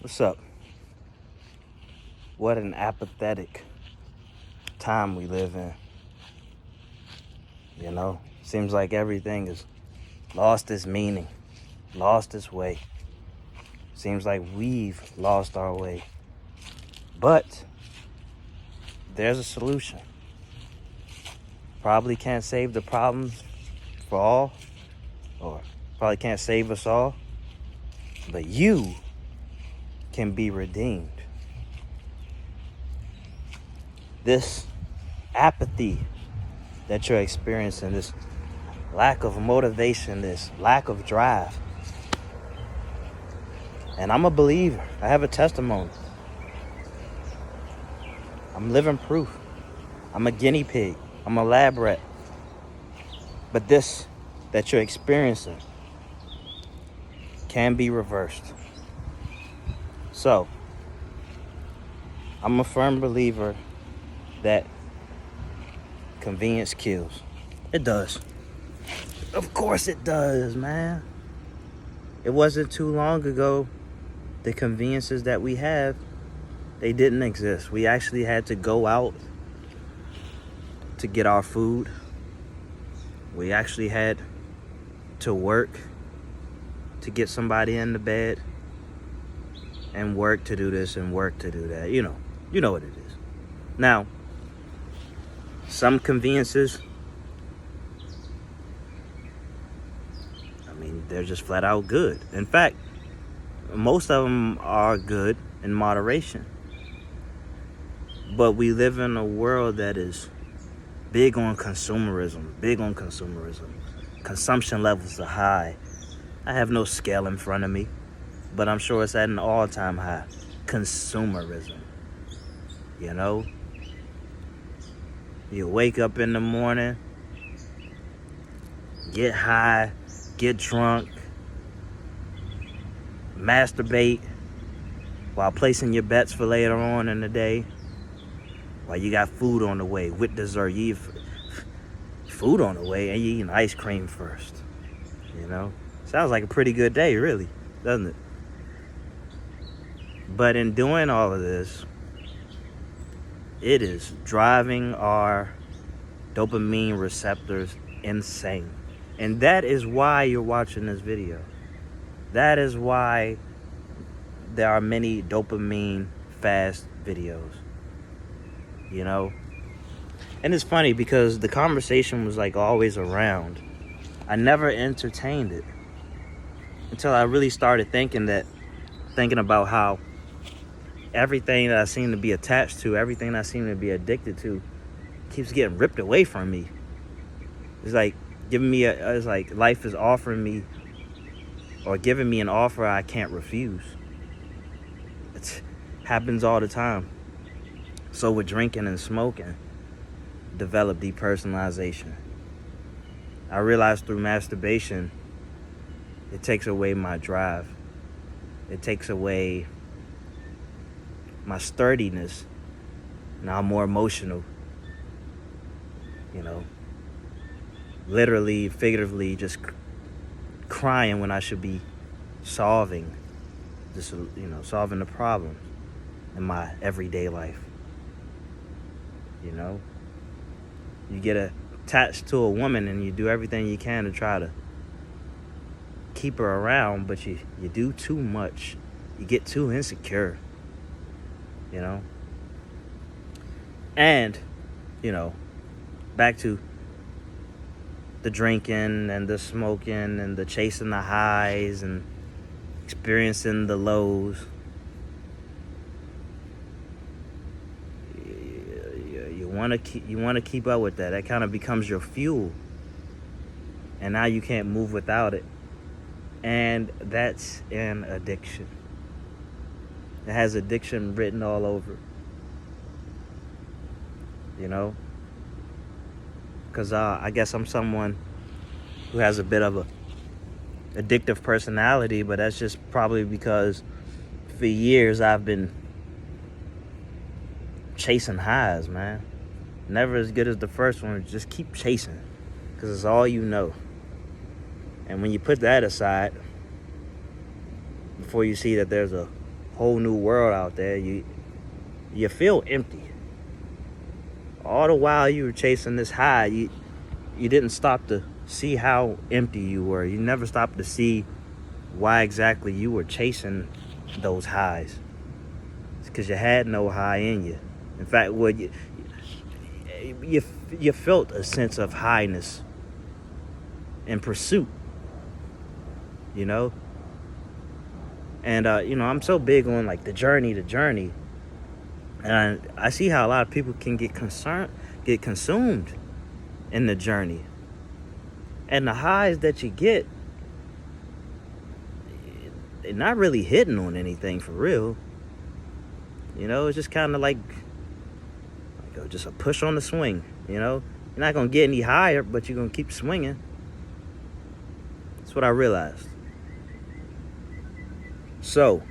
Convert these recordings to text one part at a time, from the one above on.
What's up? What an apathetic time we live in. You know, seems like everything is lost its meaning, lost its way. Seems like we've lost our way. But there's a solution. Probably can't save the problem for all, or probably can't save us all, but you can be redeemed. This apathy that you're experiencing, this lack of motivation, this lack of drive. And I'm a believer. I have a testimony. I'm living proof. I'm a guinea pig. I'm a lab rat. But this that you're experiencing can be reversed. So, I'm a firm believer that convenience kills. It does. Of course it does, man. It wasn't too long ago, the conveniences that we have, they didn't exist. We actually had to go out to get our food. We actually had to work to get somebody in the bed, and work to do this and work to do that. You know what it is. Now, some conveniences, they're just flat out good. In fact, most of them are good in moderation. But we live in a world that is big on consumerism. Consumption levels are high. I have no scale in front of me, but I'm sure it's at an all-time high. Consumerism. You know? You wake up in the morning, get high, get drunk, masturbate while placing your bets for later on in the day, while you got food on the way with dessert. You eat food on the way and you eating ice cream first. You know? Sounds like a pretty good day, really, doesn't it? But in doing all of this, it is driving our dopamine receptors insane. And that is why you're watching this video. That is why there are many dopamine fast videos. You know? And it's funny because the conversation was like always around. I never entertained it until I really started thinking about how everything that I seem to be attached to, everything I seem to be addicted to, keeps getting ripped away from me. It's like giving me it's like life is offering me or giving me an offer I can't refuse. It happens all the time. So with drinking and smoking, develop depersonalization. I realized through masturbation, it takes away my drive. It takes away my sturdiness. Now I'm more emotional. You know, literally, figuratively, just crying when I should be solving the problem in my everyday life. You know, you get attached to a woman and you do everything you can to try to keep her around, but you do too much. You get too insecure. You know? And, back to the drinking and the smoking and the chasing the highs and experiencing the lows. You want to keep up with that. That kind of becomes your fuel. And now you can't move without it. And that's an addiction. It has addiction written all over it. You know? Because I guess I'm someone who has a bit of a addictive personality, but that's just probably because for years I've been chasing highs, man. Never as good as the first one. Just keep chasing, because it's all you know. And when you put that aside, before you see that there's a whole new world out there, you feel empty. All the while you were chasing this high, you didn't stop to see how empty you were. You never stopped to see why exactly you were chasing those highs. It's because you had no high in you. In fact, you felt a sense of highness and pursuit, you know? And, I'm so big on, like, the journey. And I see how a lot of people can get consumed in the journey. And the highs that you get, they're not really hitting on anything for real. It's just kind of like just a push on the swing, You're not going to get any higher, but you're going to keep swinging. That's what I realized. So,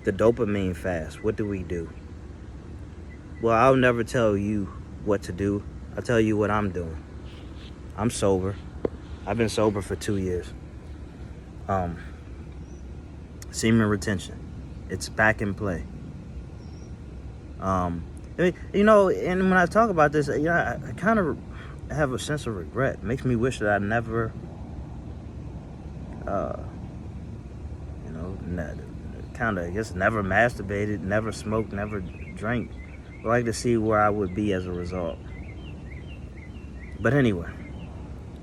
the dopamine fast, what do we do? Well, I'll never tell you what to do. I'll tell you what I'm doing. I'm sober. I've been sober for 2 years. Semen retention. It's back in play. And when I talk about this, I kind of have a sense of regret. It makes me wish that I never, never masturbated, never smoked, never drank. I'd like to see where I would be as a result. But anyway,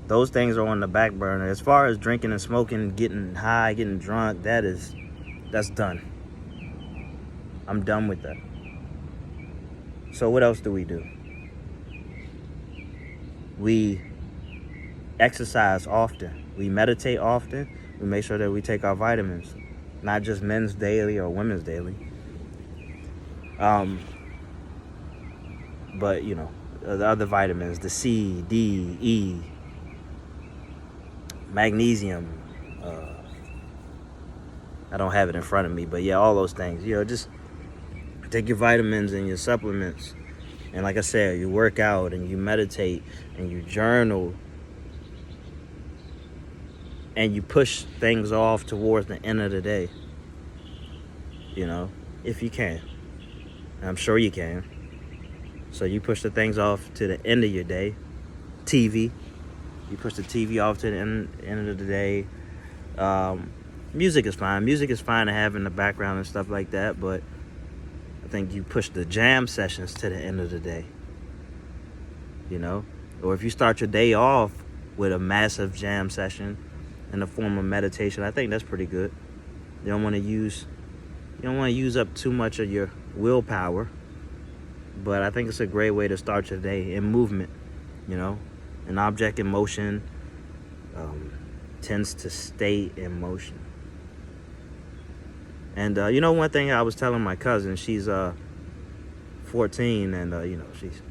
those things are on the back burner. As far as drinking and smoking, getting high, getting drunk, that's done. I'm done with that. So what else do? We exercise often. We meditate often. We make sure that we take our vitamins, not just men's daily or women's daily. But the other vitamins, the C, D, E, magnesium. I don't have it in front of me, but yeah, all those things. Just take your vitamins and your supplements. And like I said, you work out and you meditate and you journal. And you push things off towards the end of the day. If you can. And I'm sure you can. So you push the things off to the end of your day. TV. You push the TV off to the end of the day. Music is fine. Music is fine to have in the background and stuff like that. But I think you push the jam sessions to the end of the day. Or if you start your day off with a massive jam session in the form of meditation, I think that's pretty good. You don't want to use up too much of your willpower. But I think it's a great way to start your day in movement. An object in motion tends to stay in motion. And one thing I was telling my cousin, she's 14, and she's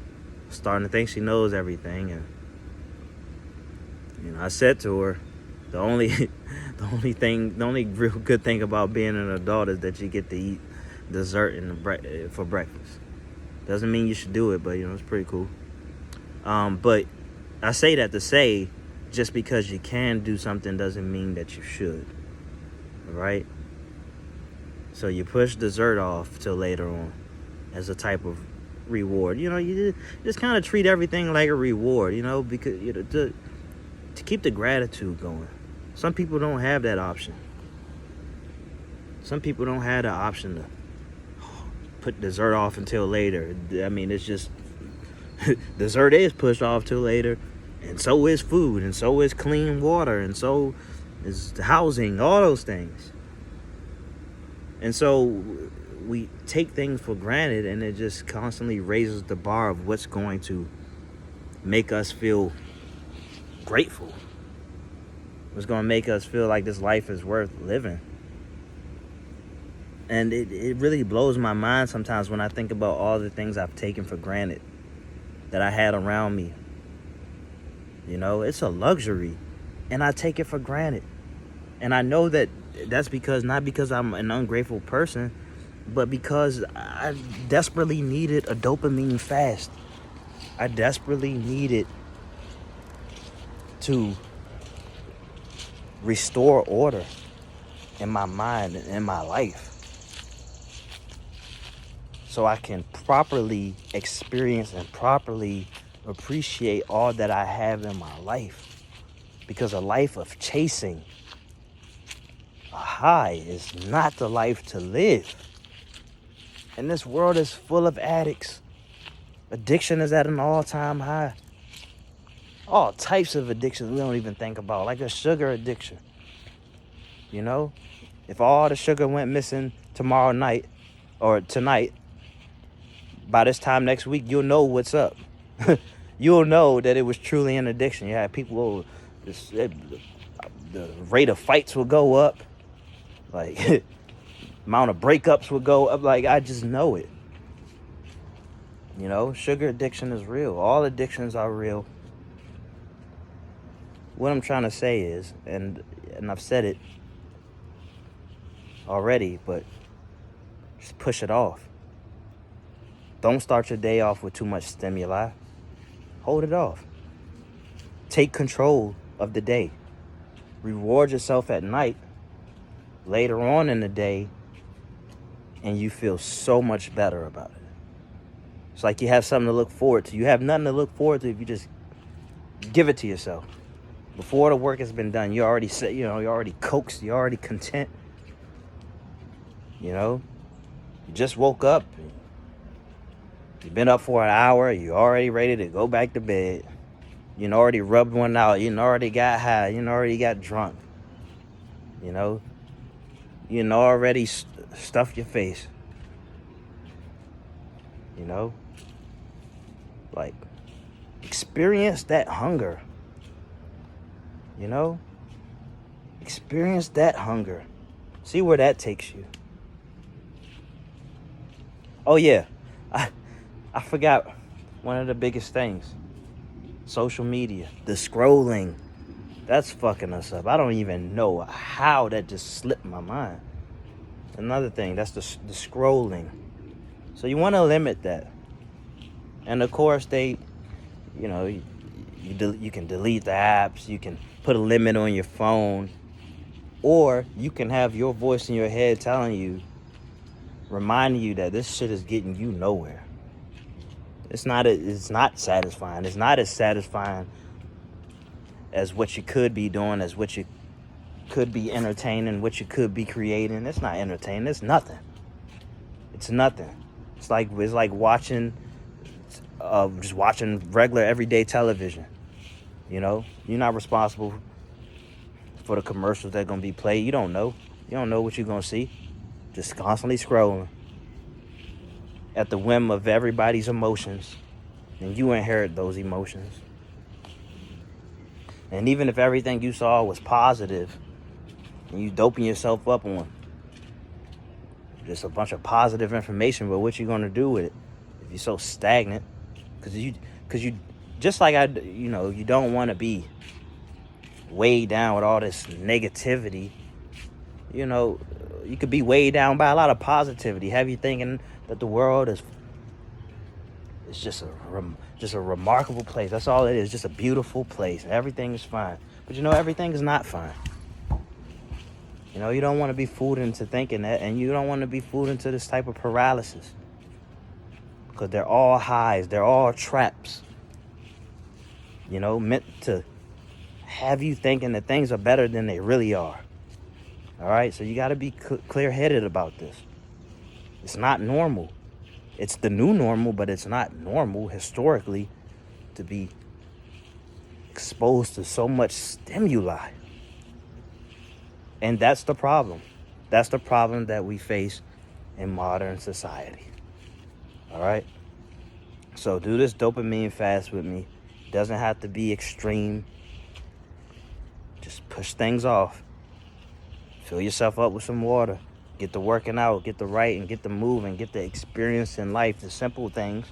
starting to think she knows everything. And I said to her, the only real good thing about being an adult is that you get to eat dessert for breakfast. Doesn't mean you should do it, but it's pretty cool. But I say that to say, just because you can do something doesn't mean that you should. Right? So you push dessert off till later on as a type of reward. You just kind of treat everything like a reward, because to keep the gratitude going. Some people don't have that option. Some people don't have the option to put dessert off until later. I mean, it's just dessert is pushed off till later, and so is food, and so is clean water, and so is housing, all those things. And so we take things for granted, and it just constantly raises the bar of what's going to make us feel grateful. What's going to make us feel like this life is worth living. And it really blows my mind sometimes when I think about all the things I've taken for granted that I had around me. It's a luxury, and I take it for granted. And I know that that's not because I'm an ungrateful person, but because I desperately needed a dopamine fast. I desperately needed to restore order in my mind and in my life. so I can properly experience and properly appreciate all that I have in my life. Because a life of chasing a high is not the life to live. And this world is full of addicts. Addiction is at an all-time high. All types of addictions we don't even think about, like a sugar addiction. You know, if all the sugar went missing tomorrow night or tonight, by this time next week, you'll know what's up. You'll know that it was truly an addiction. You had people, the rate of fights will go up. Like, amount of breakups will go up. Like, I just know it. You know, sugar addiction is real. All addictions are real. What I'm trying to say is, and I've said it already, but just push it off. Don't start your day off with too much stimuli. Hold it off. Take control of the day. Reward yourself at night, later on in the day, and you feel so much better about it. It's like you have something to look forward to. You have nothing to look forward to if you just give it to yourself. Before the work has been done, you already set, you're already coaxed, you're already content. You know, you just woke up. You've been up for an hour. You're already ready to go back to bed. You already rubbed one out. You already got high. You already got drunk. You know, you already stuffed your face. You know, like, experience that hunger. You know, experience that hunger. See where that takes you. Oh yeah, I forgot one of the biggest things. Social media, the scrolling. That's fucking us up. I don't even know how that just slipped my mind. Another thing, that's the scrolling. So you want to limit that. And of course you can delete the apps, you can put a limit on your phone, or you can have your voice in your head telling you, reminding you that this shit is getting you nowhere. It's not satisfying. It's not as satisfying as what you could be doing, as what you could be entertaining, what you could be creating. It's not entertaining. It's nothing. It's nothing. It's like watching, just watching regular everyday television. You know, you're not responsible for the commercials that are gonna be played. You don't know. You don't know what you're gonna see. Just constantly scrolling at the whim of everybody's emotions, and you inherit those emotions. And even if everything you saw was positive, and you doping yourself up on just a bunch of positive information, but what you gonna do with it if you're so stagnant? Because you just like you don't want to be weighed down with all this negativity. You know, you could be weighed down by a lot of positivity. Have you thinking that the world is just a remarkable place. That's all it is, just a beautiful place. Everything is fine. But everything is not fine. You don't want to be fooled into thinking that, and you don't want to be fooled into this type of paralysis. Because they're all highs, they're all traps. Meant to have you thinking that things are better than they really are. All right, so you got to be clear-headed about this. It's not normal. It's the new normal, but it's not normal historically to be exposed to so much stimuli. And that's the problem. That's the problem that we face in modern society. All right? So do this dopamine fast with me. Doesn't have to be extreme. Just push things off. Fill yourself up with some water. Get the working out, get the writing, get the moving, get the experience in life, the simple things,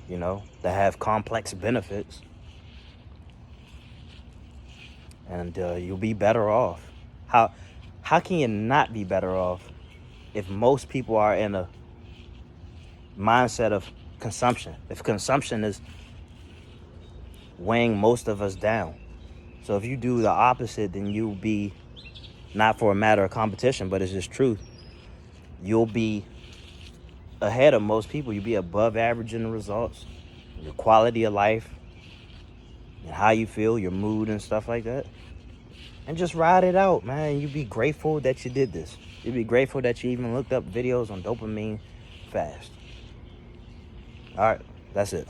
that have complex benefits. And you'll be better off. How can you not be better off if most people are in a mindset of consumption? If consumption is weighing most of us down. So if you do the opposite, then you'll be, not for a matter of competition, but it's just truth, you'll be ahead of most people. You'll be above average in the results, your quality of life, and how you feel, your mood and stuff like that. And just ride it out, man. You be grateful that you did this. You'd be grateful that you even looked up videos on dopamine fast. All right, that's it.